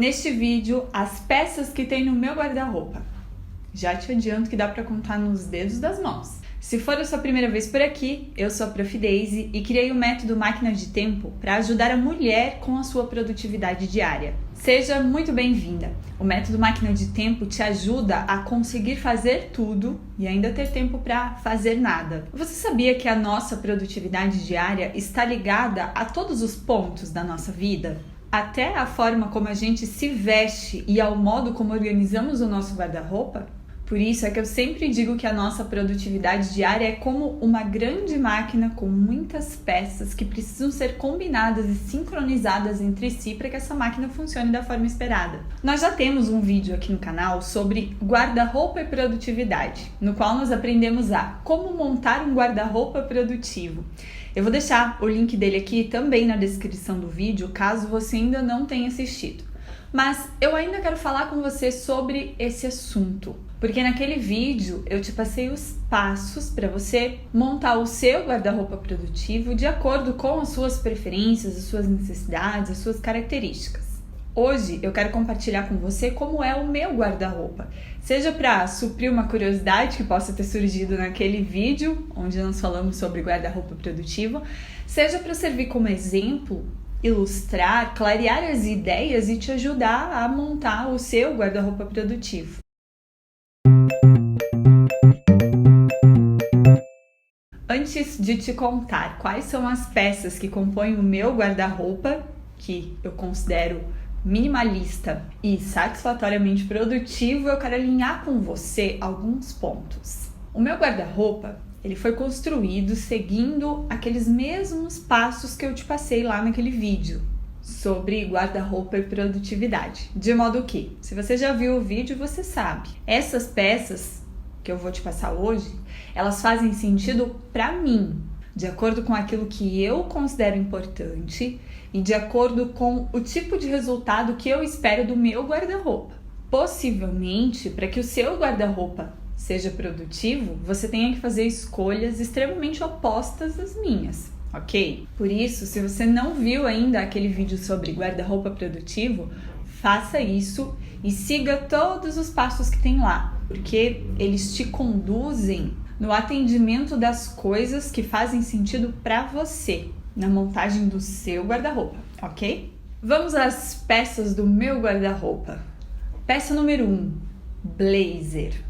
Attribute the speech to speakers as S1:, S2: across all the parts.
S1: Neste vídeo, as peças que tem no meu guarda-roupa. Já te adianto que dá para contar nos dedos das mãos. Se for a sua primeira vez por aqui, eu sou a Prof. Daisy e criei o método Máquina de Tempo para ajudar a mulher com a sua produtividade diária. Seja muito bem-vinda! O método Máquina de Tempo te ajuda a conseguir fazer tudo e ainda ter tempo para fazer nada. Você sabia que a nossa produtividade diária está ligada a todos os pontos da nossa vida? Até a forma como a gente se veste e ao modo como organizamos o nosso guarda-roupa? Por isso é que eu sempre digo que a nossa produtividade diária é como uma grande máquina com muitas peças que precisam ser combinadas e sincronizadas entre si para que essa máquina funcione da forma esperada. Nós já temos um vídeo aqui no canal sobre guarda-roupa e produtividade, no qual nós aprendemos a como montar um guarda-roupa produtivo. Eu vou deixar o link dele aqui também na descrição do vídeo, caso você ainda não tenha assistido. Mas eu ainda quero falar com você sobre esse assunto, porque naquele vídeo eu te passei os passos para você montar o seu guarda-roupa produtivo de acordo com as suas preferências, as suas necessidades, as suas características. Hoje eu quero compartilhar com você como é o meu guarda-roupa, seja para suprir uma curiosidade que possa ter surgido naquele vídeo, onde nós falamos sobre guarda-roupa produtivo, seja para servir como exemplo, ilustrar, clarear as ideias e te ajudar a montar o seu guarda-roupa produtivo. Antes de te contar quais são as peças que compõem o meu guarda-roupa, que eu considero minimalista e satisfatoriamente produtivo, eu quero alinhar com você alguns pontos. O meu guarda-roupa, ele foi construído seguindo aqueles mesmos passos que eu te passei lá naquele vídeo sobre guarda-roupa e produtividade. De modo que, se você já viu o vídeo, você sabe. Essas peças que eu vou te passar hoje, elas fazem sentido para mim, de acordo com aquilo que eu considero importante e de acordo com o tipo de resultado que eu espero do meu guarda-roupa. Possivelmente, para que o seu guarda-roupa seja produtivo, você tenha que fazer escolhas extremamente opostas às minhas, ok? Por isso, se você não viu ainda aquele vídeo sobre guarda-roupa produtivo, faça isso e siga todos os passos que tem lá, porque eles te conduzem no atendimento das coisas que fazem sentido para você, na montagem do seu guarda-roupa, ok? Vamos às peças do meu guarda-roupa. Peça número 1, blazer.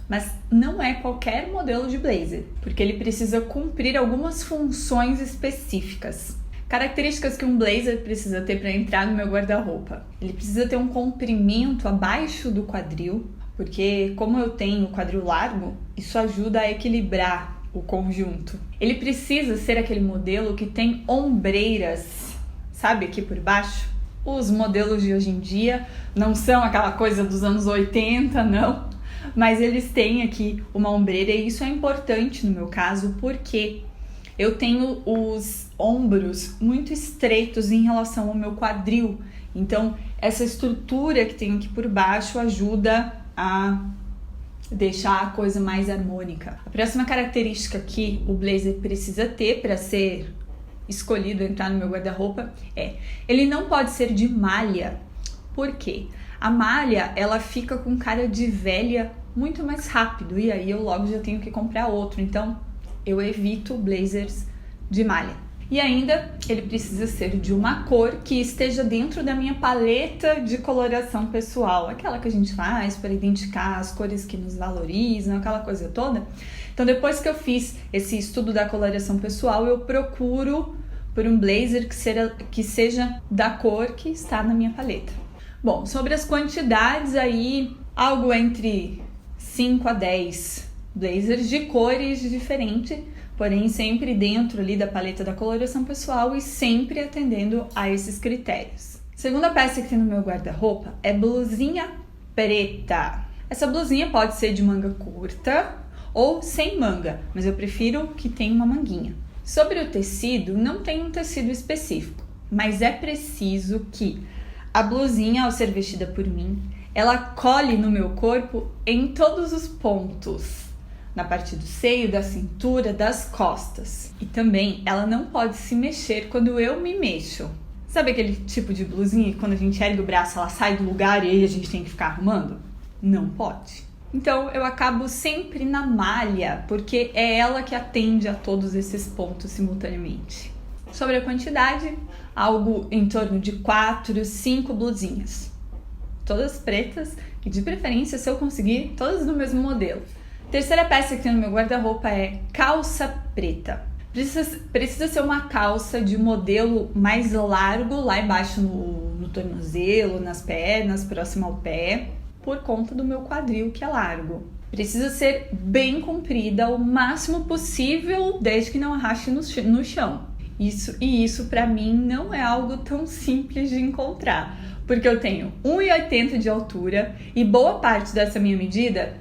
S1: Mas não é qualquer modelo de blazer, porque ele precisa cumprir algumas funções específicas. Características que um blazer precisa ter para entrar no meu guarda-roupa. Ele precisa ter um comprimento abaixo do quadril, porque como eu tenho o quadril largo, isso ajuda a equilibrar o conjunto. Ele precisa ser aquele modelo que tem ombreiras, sabe, aqui por baixo? Os modelos de hoje em dia não são aquela coisa dos anos 80, não. Mas eles têm aqui uma ombreira e isso é importante no meu caso porque eu tenho os ombros muito estreitos em relação ao meu quadril. Então, essa estrutura que tem aqui por baixo ajuda a deixar a coisa mais harmônica. A próxima característica que o blazer precisa ter para ser escolhido entrar no meu guarda-roupa é: ele não pode ser de malha. Por quê? A malha, ela fica com cara de velha muito mais rápido e aí eu logo já tenho que comprar outro. Então, eu evito blazers de malha. E ainda, ele precisa ser de uma cor que esteja dentro da minha paleta de coloração pessoal, aquela que a gente faz para identificar as cores que nos valorizam, aquela coisa toda. Então, depois que eu fiz esse estudo da coloração pessoal, eu procuro por um blazer que seja da cor que está na minha paleta. Bom, sobre as quantidades aí, algo entre 5 a 10 blazers de cores diferentes, porém sempre dentro ali da paleta da coloração pessoal e sempre atendendo a esses critérios. Segunda peça que tem no meu guarda-roupa é blusinha preta. Essa blusinha pode ser de manga curta ou sem manga, mas eu prefiro que tenha uma manguinha. Sobre o tecido, não tem um tecido específico, mas é preciso que a blusinha, ao ser vestida por mim, ela colhe no meu corpo em todos os pontos, na parte do seio, da cintura, das costas. E também ela não pode se mexer quando eu me mexo. Sabe aquele tipo de blusinha que quando a gente ergue o braço ela sai do lugar e aí a gente tem que ficar arrumando? Não pode. Então eu acabo sempre na malha, porque é ela que atende a todos esses pontos simultaneamente. Sobre a quantidade, algo em torno de 4, 5 blusinhas. Todas pretas e de preferência, se eu conseguir, todas do mesmo modelo. Terceira peça que tem no meu guarda-roupa é calça preta. Precisa ser uma calça de modelo mais largo, lá embaixo no tornozelo, nas pernas, próximo ao pé, por conta do meu quadril que é largo. Precisa ser bem comprida, o máximo possível, desde que não arraste no chão. Isso para mim não é algo tão simples de encontrar, porque eu tenho 1,80 de altura e boa parte dessa minha medida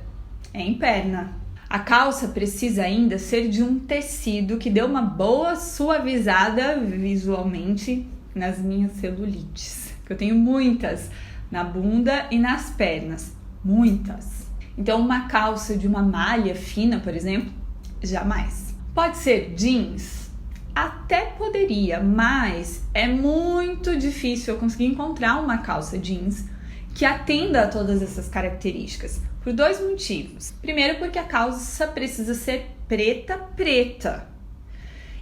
S1: é em perna. A calça precisa ainda ser de um tecido que dê uma boa suavizada visualmente nas minhas celulites, que eu tenho muitas na bunda e nas pernas, muitas. Então uma calça de uma malha fina, por exemplo, jamais. Pode ser jeans? Até poderia, mas é muito difícil eu conseguir encontrar uma calça jeans que atenda a todas essas características. Por 2 motivos. Primeiro, porque a calça precisa ser preta.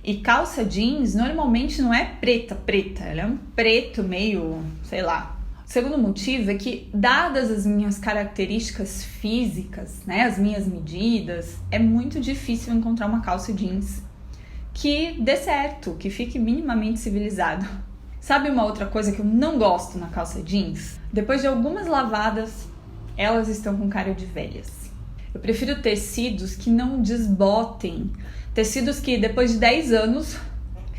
S1: E calça jeans normalmente não é preta, ela é um preto meio, sei lá. O segundo motivo é que, dadas as minhas características físicas, né, as minhas medidas, é muito difícil encontrar uma calça jeans que dê certo, que fique minimamente civilizado. Sabe uma outra coisa que eu não gosto na calça jeans? Depois de algumas lavadas, elas estão com cara de velhas. Eu prefiro tecidos que não desbotem, tecidos que depois de 10 anos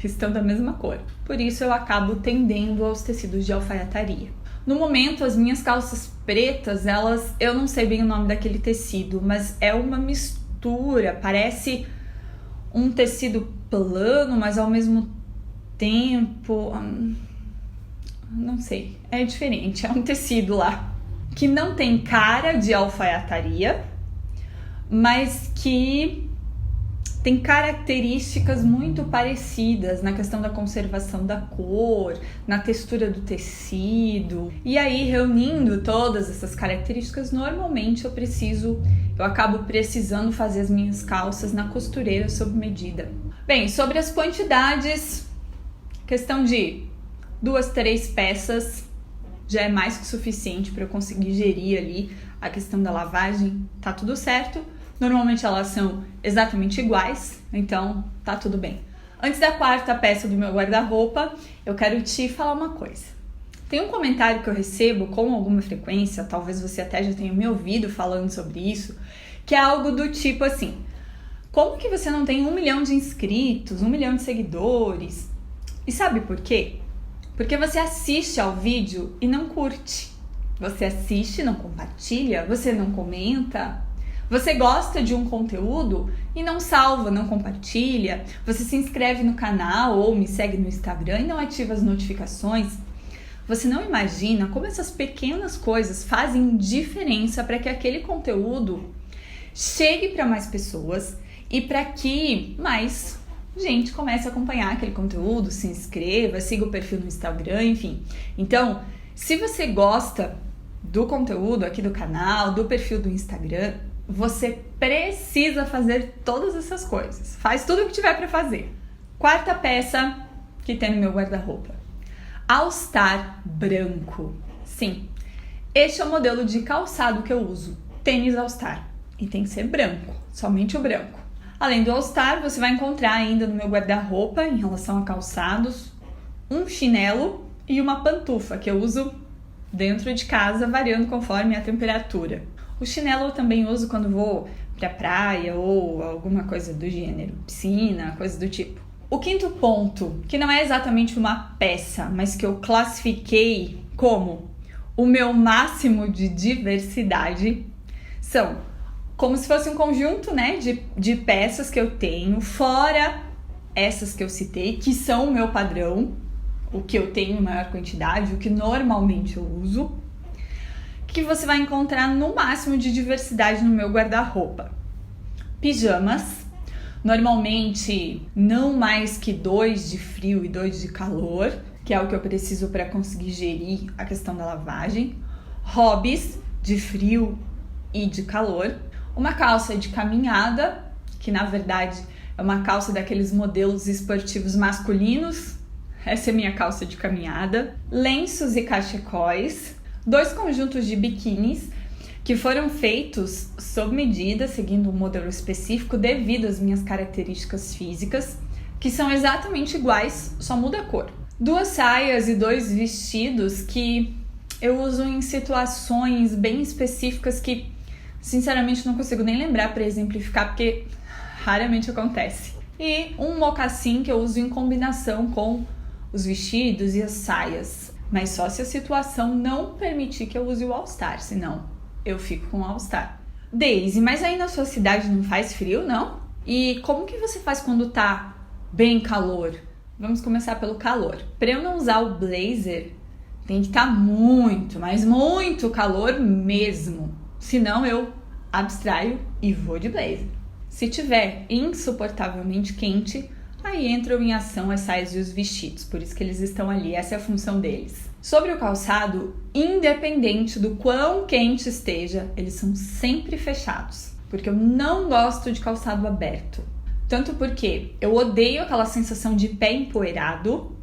S1: estão da mesma cor. Por isso eu acabo tendendo aos tecidos de alfaiataria. No momento, as minhas calças pretas, eu não sei bem o nome daquele tecido, mas é uma mistura, parece um tecido plano, mas ao mesmo tempo, não sei, é diferente, é um tecido lá que não tem cara de alfaiataria, mas que tem características muito parecidas na questão da conservação da cor, na textura do tecido. E aí, reunindo todas essas características, normalmente eu acabo precisando fazer as minhas calças na costureira sob medida. Bem, sobre as quantidades, questão de 2, 3 peças já é mais que suficiente para eu conseguir gerir ali a questão da lavagem, tá tudo certo. Normalmente elas são exatamente iguais, então tá tudo bem. Antes da 4ª peça do meu guarda-roupa, eu quero te falar uma coisa. Tem um comentário que eu recebo com alguma frequência, talvez você até já tenha me ouvido falando sobre isso, que é algo do tipo assim: como que você não tem 1 milhão de inscritos, 1 milhão de seguidores? E sabe por quê? Porque você assiste ao vídeo e não curte. Você assiste, não compartilha, você não comenta. Você gosta de um conteúdo e não salva, não compartilha. Você se inscreve no canal ou me segue no Instagram e não ativa as notificações. Você não imagina como essas pequenas coisas fazem diferença para que aquele conteúdo chegue para mais pessoas e para que mais gente comece a acompanhar aquele conteúdo, se inscreva, siga o perfil no Instagram, enfim. Então, se você gosta do conteúdo aqui do canal, do perfil do Instagram, você precisa fazer todas essas coisas. Faz tudo o que tiver para fazer. 4ª peça que tem no meu guarda-roupa: All Star branco. Sim, este é o modelo de calçado que eu uso, tênis All Star. E tem que ser branco, somente o branco. Além do All Star, você vai encontrar ainda no meu guarda-roupa, em relação a calçados, um chinelo e uma pantufa que eu uso dentro de casa, variando conforme a temperatura. O chinelo eu também uso quando vou pra praia ou alguma coisa do gênero, piscina, coisa do tipo. O 5º ponto, que não é exatamente uma peça, mas que eu classifiquei como o meu máximo de diversidade, são como se fosse um conjunto, né, de peças que eu tenho, fora essas que eu citei, que são o meu padrão, o que eu tenho em maior quantidade, o que normalmente eu uso, que você vai encontrar no máximo de diversidade no meu guarda-roupa. Pijamas, normalmente não mais que 2 de frio e 2 de calor, que é o que eu preciso para conseguir gerir a questão da lavagem, hobbies de frio e de calor, uma calça de caminhada, que na verdade é uma calça daqueles modelos esportivos masculinos, essa é minha calça de caminhada, lenços e cachecóis, 2 conjuntos de biquínis que foram feitos sob medida, seguindo um modelo específico devido às minhas características físicas, que são exatamente iguais, só muda a cor. 2 saias e 2 vestidos que eu uso em situações bem específicas que, sinceramente, não consigo nem lembrar para exemplificar, porque raramente acontece. E um mocassim que eu uso em combinação com os vestidos e as saias, mas só se a situação não permitir que eu use o All-Star, senão eu fico com o All-Star. Daisy, mas aí na sua cidade não faz frio, não? E como que você faz quando tá bem calor? Vamos começar pelo calor. Para eu não usar o blazer, tem que estar muito, mas muito calor mesmo. Senão eu abstraio e vou de blazer. Se tiver insuportavelmente quente, aí entram em ação as saias e os vestidos. Por isso que eles estão ali, essa é a função deles. Sobre o calçado, independente do quão quente esteja, eles são sempre fechados. Porque eu não gosto de calçado aberto. Tanto porque eu odeio aquela sensação de pé empoeirado,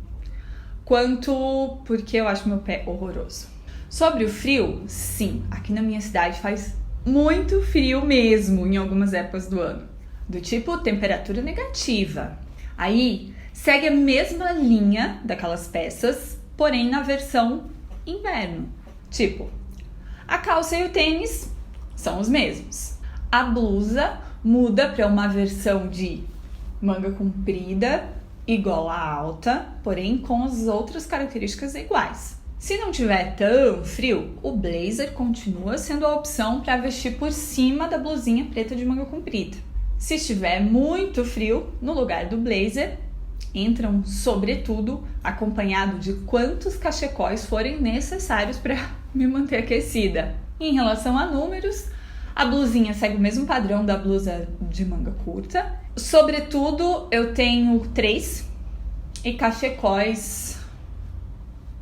S1: quanto porque eu acho meu pé horroroso. Sobre o frio, sim, aqui na minha cidade faz muito frio mesmo em algumas épocas do ano. Do tipo temperatura negativa. Aí segue a mesma linha daquelas peças, porém na versão inverno. Tipo, a calça e o tênis são os mesmos. A blusa muda para uma versão de manga comprida igual a alta, porém com as outras características iguais. Se não tiver tão frio, o blazer continua sendo a opção para vestir por cima da blusinha preta de manga comprida. Se estiver muito frio, no lugar do blazer, entra um sobretudo acompanhado de quantos cachecóis forem necessários para me manter aquecida. Em relação a números, a blusinha segue o mesmo padrão da blusa de manga curta. Sobretudo, eu tenho 3 e cachecóis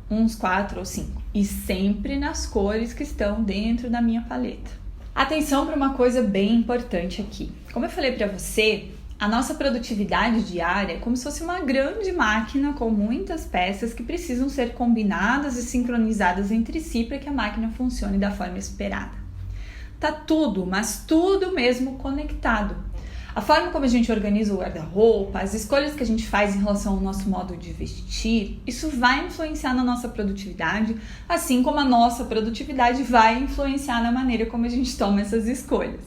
S1: uns 4 ou 5. E sempre nas cores que estão dentro da minha paleta. Atenção para uma coisa bem importante aqui. Como eu falei para você, a nossa produtividade diária é como se fosse uma grande máquina com muitas peças que precisam ser combinadas e sincronizadas entre si para que a máquina funcione da forma esperada. Tá tudo, mas tudo mesmo conectado. A forma como a gente organiza o guarda-roupa, as escolhas que a gente faz em relação ao nosso modo de vestir, isso vai influenciar na nossa produtividade, assim como a nossa produtividade vai influenciar na maneira como a gente toma essas escolhas.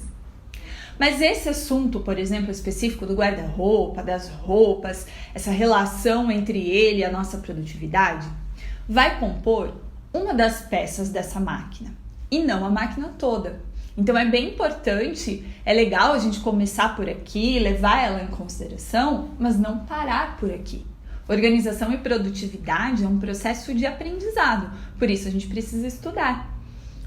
S1: Mas esse assunto, por exemplo, específico do guarda-roupa, das roupas, essa relação entre ele e a nossa produtividade, vai compor uma das peças dessa máquina, e não a máquina toda. Então é bem importante, é legal a gente começar por aqui, levar ela em consideração, mas não parar por aqui. Organização e produtividade é um processo de aprendizado, por isso a gente precisa estudar.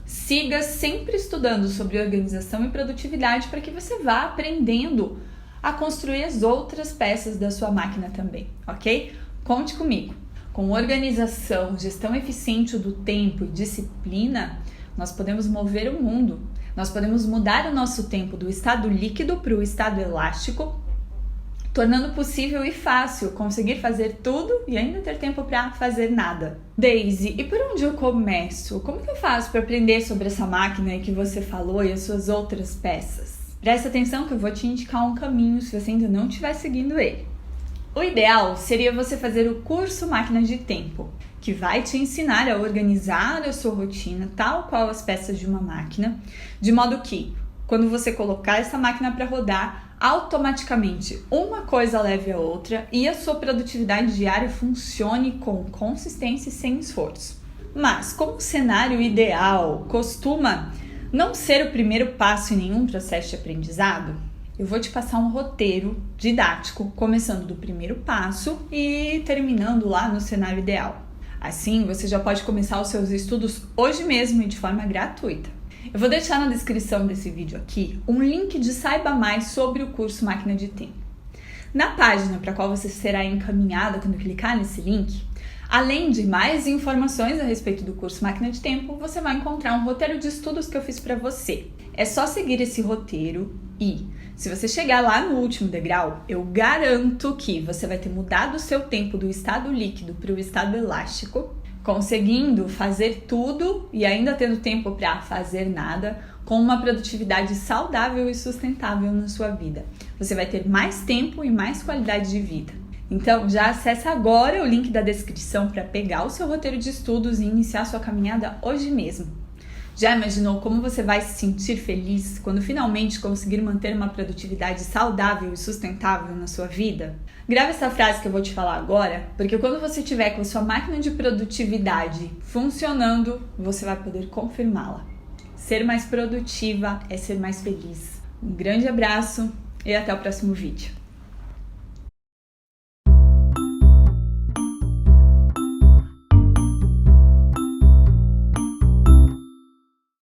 S1: Siga sempre estudando sobre organização e produtividade para que você vá aprendendo a construir as outras peças da sua máquina também, ok? Conte comigo. Com organização, gestão eficiente do tempo e disciplina, nós podemos mover o mundo. Nós podemos mudar o nosso tempo do estado líquido para o estado elástico, tornando possível e fácil conseguir fazer tudo e ainda ter tempo para fazer nada. Daisy, e por onde eu começo? Como que eu faço para aprender sobre essa máquina que você falou e as suas outras peças? Presta atenção que eu vou te indicar um caminho se você ainda não estiver seguindo ele. O ideal seria você fazer o curso Máquina de Tempo, que vai te ensinar a organizar a sua rotina tal qual as peças de uma máquina, de modo que, quando você colocar essa máquina para rodar, automaticamente uma coisa leve a outra e a sua produtividade diária funcione com consistência e sem esforço. Mas, como o cenário ideal costuma não ser o primeiro passo em nenhum processo de aprendizado, eu vou te passar um roteiro didático, começando do primeiro passo e terminando lá no cenário ideal. Assim, você já pode começar os seus estudos hoje mesmo e de forma gratuita. Eu vou deixar na descrição desse vídeo aqui um link de Saiba Mais sobre o curso Máquina de Tempo. Na página para a qual você será encaminhada quando clicar nesse link, Além de mais informações a respeito do curso Máquina de Tempo, você vai encontrar um roteiro de estudos que eu fiz para você. É só seguir esse roteiro e, se você chegar lá no último degrau, eu garanto que você vai ter mudado o seu tempo do estado líquido para o estado elástico, conseguindo fazer tudo e ainda tendo tempo para fazer nada, com uma produtividade saudável e sustentável na sua vida. Você vai ter mais tempo e mais qualidade de vida. Então, já acessa agora o link da descrição para pegar o seu roteiro de estudos e iniciar sua caminhada hoje mesmo. Já imaginou como você vai se sentir feliz quando finalmente conseguir manter uma produtividade saudável e sustentável na sua vida? Grava essa frase que eu vou te falar agora, porque quando você tiver com a sua máquina de produtividade funcionando, você vai poder confirmá-la. Ser mais produtiva é ser mais feliz. Um grande abraço e até o próximo vídeo.